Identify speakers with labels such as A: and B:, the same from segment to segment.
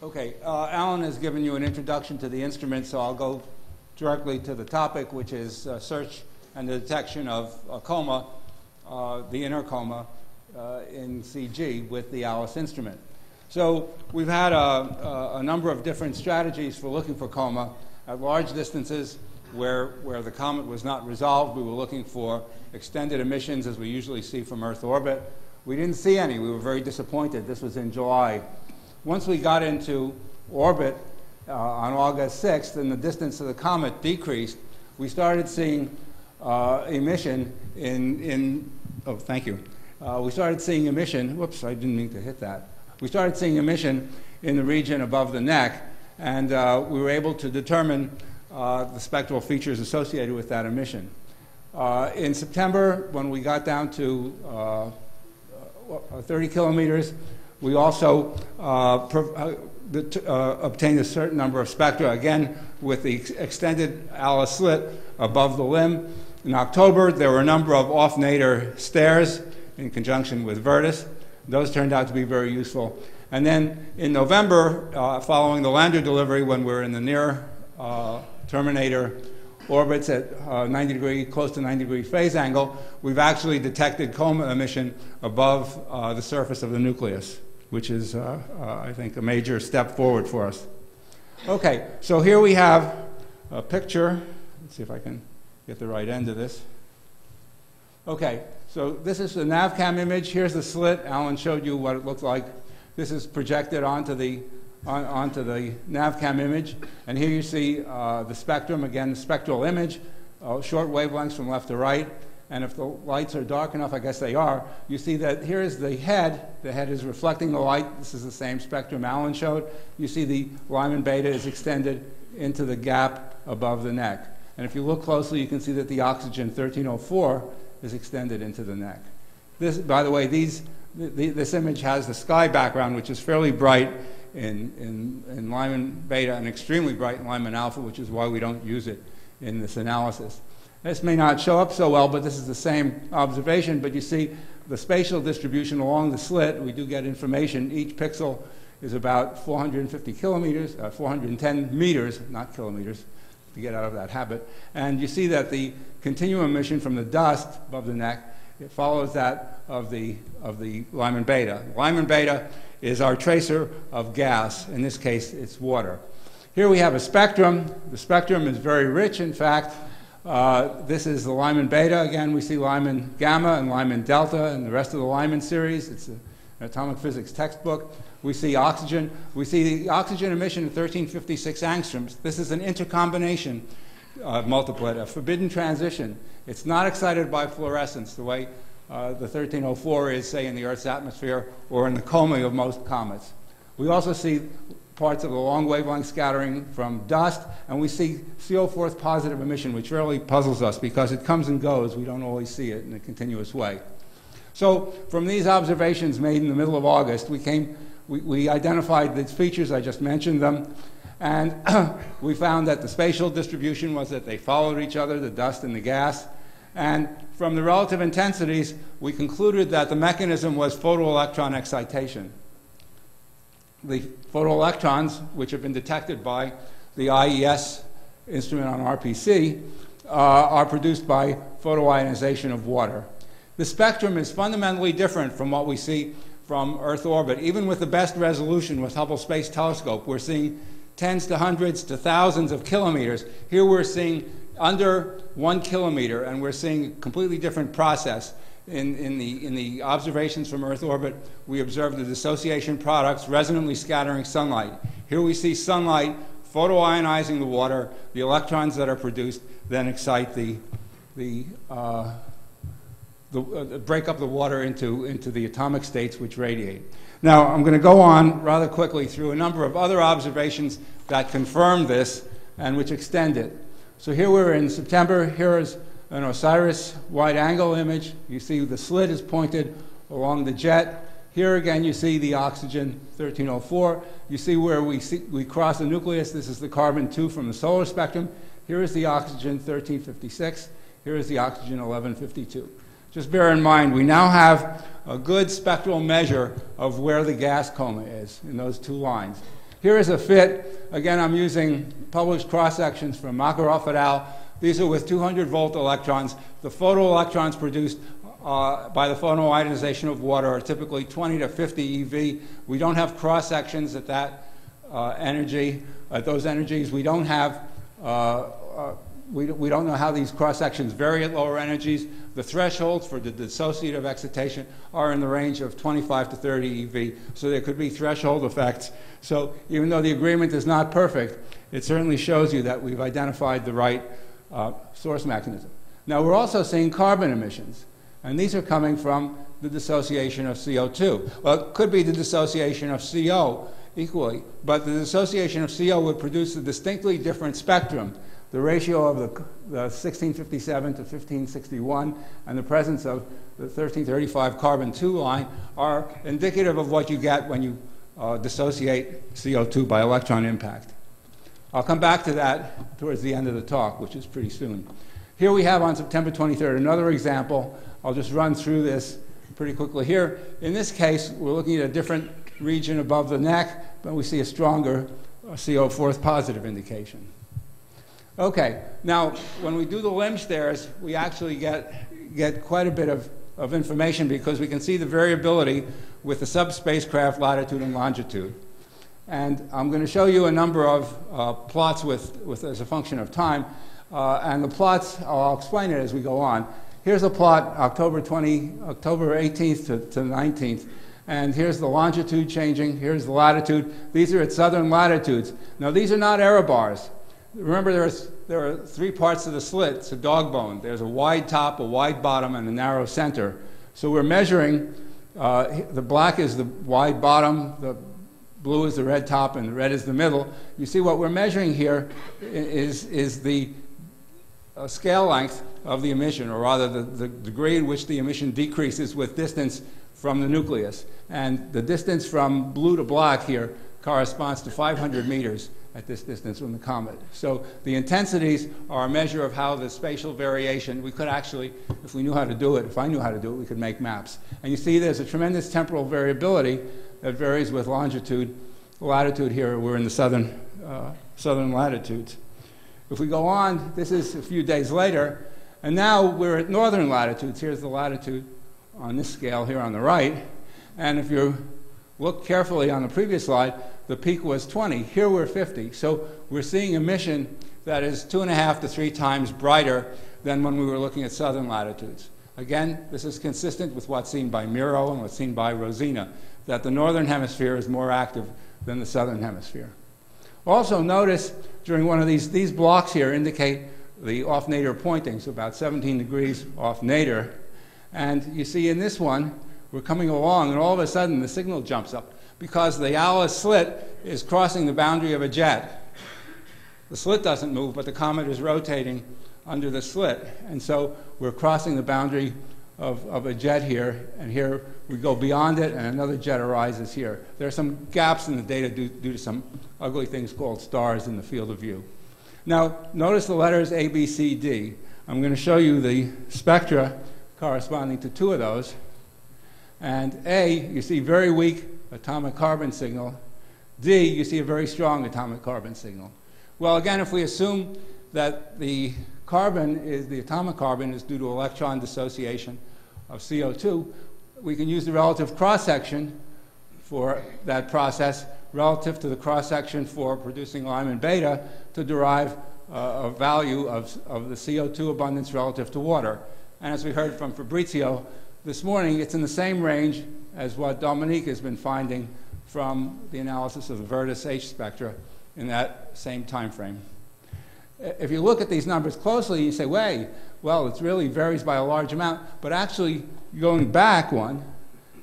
A: Okay, Alan has given you an introduction to the instrument, so I'll go directly to the topic, which is search and the detection of a coma, the inner coma, in CG with the ALICE instrument. So we've had a number of different strategies for looking for coma. At large distances where the comet was not resolved, we were looking for extended emissions as we usually see from Earth orbit. We didn't see any. We were very disappointed. This was in July. Once we got into orbit on August 6th and the distance of the comet decreased, we started seeing emission oh, thank you. We started seeing emission, whoops, I didn't mean to hit that. We started seeing emission in the region above the neck, and we were able to determine the spectral features associated with that emission. In September, when we got down to 30 kilometers, we also obtained a certain number of spectra, again with the extended ALICE slit above the limb. In October, there were a number of off-nadir stares in conjunction with Vertaux. Those turned out to be very useful. And then in November, following the lander delivery, when we're in the near terminator orbits at 90 degree, close to 90 degree phase angle, we've actually detected coma emission above the surface of the nucleus, which is, I think, a major step forward for us. Okay, so here we have a picture. Let's see if I can get the right end of this. Okay, so this is the NavCam image. Here's the slit. Alan showed you what it looked like. This is projected onto the NavCam image. And here you see the spectrum, again, the spectral image, short wavelengths from left to right. And if the lights are dark enough, I guess they are, you see that here is the head. The head is reflecting the light. This is the same spectrum Alan showed. You see the Lyman beta is extended into the gap above the neck. And if you look closely, you can see that the oxygen 1304 is extended into the neck. This, by the way, this image has the sky background, which is fairly bright in Lyman beta and extremely bright in Lyman alpha, which is why we don't use it in this analysis. This may not show up so well, but this is the same observation. But you see the spatial distribution along the slit. We do get information. Each pixel is about 450 kilometers, 410 meters, not kilometers, to get out of that habit. And you see that the continuum emission from the dust above the neck, it follows that of the Lyman beta. Lyman beta is our tracer of gas. In this case, it's water. Here we have a spectrum. The spectrum is very rich, in fact. This is the Lyman beta. Again, we see Lyman gamma and Lyman delta and the rest of the Lyman series. It's an atomic physics textbook. We see oxygen. We see the oxygen emission at 1356 angstroms. This is an intercombination multiplet, a forbidden transition. It's not excited by fluorescence the way the 1304 is, say, in the Earth's atmosphere or in the coma of most comets. We also see parts of the long wavelength scattering from dust, and we see CO4 positive emission, which really puzzles us because it comes and goes. We don't always see it in a continuous way. So from these observations made in the middle of August, we identified these features. I just mentioned them. And we found that the spatial distribution was that they followed each other, the dust and the gas. And from the relative intensities, we concluded that the mechanism was photoelectron excitation. The photoelectrons, which have been detected by the IES instrument on RPC, are produced by photoionization of water. The spectrum is fundamentally different from what we see from Earth orbit. Even with the best resolution with Hubble Space Telescope, we're seeing tens to hundreds to thousands of kilometers. Here we're seeing under 1 kilometer, and we're seeing a completely different process. In the observations from Earth orbit, we observed the dissociation products resonantly scattering sunlight. Here we see sunlight photoionizing the water. The electrons that are produced then excite break up the water into the atomic states which radiate. Now, I'm going to go on rather quickly through a number of other observations that confirm this and which extend it. So here we're in September. Here is an Osiris wide-angle image. You see the slit is pointed along the jet. Here again you see the oxygen 1304. You see where we cross the nucleus. This is the carbon-2 from the solar spectrum. Here is the oxygen 1356. Here is the oxygen 1152. Just bear in mind, we now have a good spectral measure of where the gas coma is in those two lines. Here is a fit. Again, I'm using published cross-sections from Makarov et al. These are with 200-volt electrons. The photoelectrons produced by the photoionization of water are typically 20 to 50 eV. We don't have cross-sections at that energy, at those energies. We don't have, we don't know how these cross-sections vary at lower energies. The thresholds for the dissociative excitation are in the range of 25 to 30 eV, so there could be threshold effects. So even though the agreement is not perfect, it certainly shows you that we've identified the right source mechanism. Now we're also seeing carbon emissions, and these are coming from the dissociation of CO2. Well, it could be the dissociation of CO equally, but the dissociation of CO would produce a distinctly different spectrum. The ratio of the 1657 to 1561 and the presence of the 1335 carbon-2 line are indicative of what you get when you dissociate CO2 by electron impact. I'll come back to that towards the end of the talk, which is pretty soon. Here we have on September 23rd another example. I'll just run through this pretty quickly here. In this case, we're looking at a different region above the neck, but we see a stronger CO fourth positive indication. Okay, now when we do the limb stairs, we actually get quite a bit of information because we can see the variability with the subspacecraft latitude and longitude. And I'm going to show you a number of plots with as a function of time. And the plots, I'll explain it as we go on. Here's a plot, October 18th to 19th. And here's the longitude changing. Here's the latitude. These are at southern latitudes. Now, these are not error bars. Remember, there are three parts of the slit. It's a dog bone. There's a wide top, a wide bottom, and a narrow center. So we're measuring, the black is the wide bottom, the blue is the red top, and the red is the middle. You see what we're measuring here is the scale length of the emission, or rather the degree in which the emission decreases with distance from the nucleus. And the distance from blue to black here corresponds to 500 meters at this distance from the comet. So the intensities are a measure of how the spatial variation, we could actually, if we knew how to do it, if I knew how to do it, we could make maps. And you see there's a tremendous temporal variability that varies with longitude. Latitude here, we're in the southern latitudes. If we go on, this is a few days later, and now we're at northern latitudes. Here's the latitude on this scale here on the right. And if you look carefully on the previous slide, the peak was 20. Here we're 50. So we're seeing emission that is 2.5 to 3 times brighter than when we were looking at southern latitudes. Again, this is consistent with what's seen by Miro and what's seen by Rosina, that the northern hemisphere is more active than the southern hemisphere. Also notice during one of these blocks here indicate the off-nadir pointing, so about 17 degrees off-nadir. And you see in this one, we're coming along, and all of a sudden the signal jumps up because the Alice slit is crossing the boundary of a jet. The slit doesn't move, but the comet is rotating under the slit. And so we're crossing the boundary of a jet here, and here we go beyond it, and another jet arises here. There are some gaps in the data due to some ugly things called stars in the field of view. Now, notice the letters A, B, C, D. I'm going to show you the spectra corresponding to 2 of those. And A, you see very weak atomic carbon signal. D, you see a very strong atomic carbon signal. Well, again, if we assume that the atomic carbon is due to electron dissociation of CO2, we can use the relative cross-section for that process relative to the cross-section for producing Lyman beta to derive a value of the CO2 abundance relative to water. And as we heard from Fabrizio this morning, it's in the same range as what Dominique has been finding from the analysis of the Vertis H spectra in that same time frame. If you look at these numbers closely, you say, wait, well, it really varies by a large amount. But actually, going back one,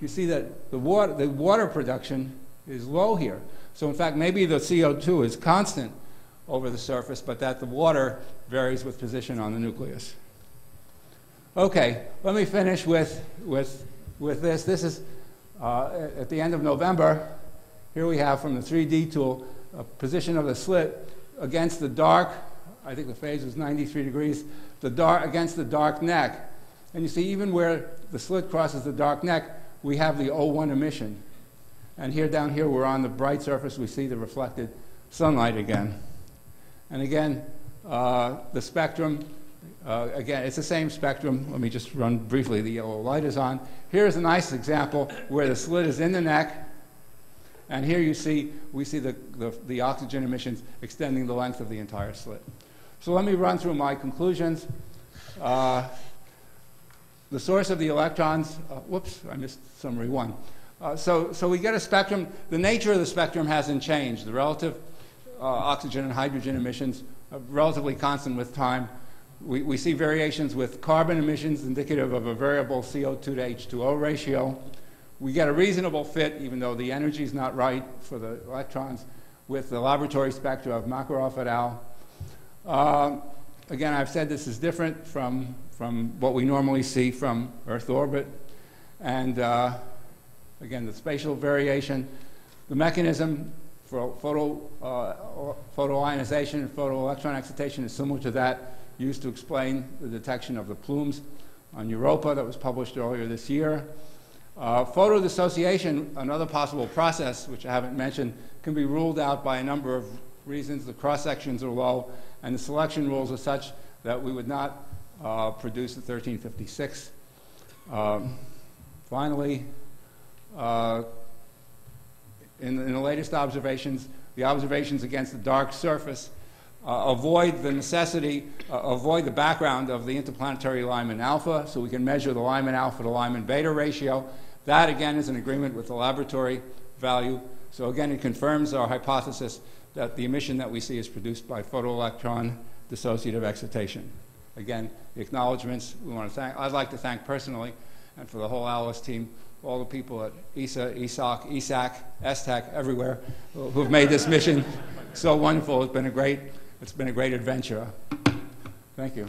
A: you see that the water production is low here. So in fact, maybe the CO2 is constant over the surface, but that the water varies with position on the nucleus. Okay, let me finish with this. This is at the end of November. Here we have from the 3D tool a position of the slit against the dark. I think the phase was 93 degrees. Against the dark neck. And you see, even where the slit crosses the dark neck, we have the O1 emission. And here, down here, we're on the bright surface. We see the reflected sunlight again. And again, the spectrum, again, it's the same spectrum. Let me just run briefly. The yellow light is on. Here's a nice example where the slit is in the neck. And here we see the oxygen emissions extending the length of the entire slit. So let me run through my conclusions. The source of the electrons, whoops, I missed summary one. So we get a spectrum. The nature of the spectrum hasn't changed. The relative oxygen and hydrogen emissions are relatively constant with time. We see variations with carbon emissions indicative of a variable CO2 to H2O ratio. We get a reasonable fit, even though the energy is not right for the electrons, with the laboratory spectra of Makarov et al. Again, I've said this is different from what we normally see from Earth orbit. And again, the spatial variation, the mechanism for photoionization and photoelectron excitation is similar to that used to explain the detection of the plumes on Europa that was published earlier this year. Photodissociation, another possible process, which I haven't mentioned, can be ruled out by a number of reasons. The cross-sections are low, and the selection rules are such that we would not produce the 1356. Finally, in the latest observations, the observations against the dark surface avoid the background of the interplanetary Lyman alpha, so we can measure the Lyman alpha to Lyman beta ratio. That, again, is in agreement with the laboratory value. So again, it confirms our hypothesis that the emission that we see is produced by photoelectron dissociative excitation. Again, the acknowledgments we want to thank. I'd like to thank personally, and for the whole ALICE team, all the people at ESA, ESOC, ESAC, STEC, everywhere, who've made this mission so wonderful. It's been a great adventure. Thank you.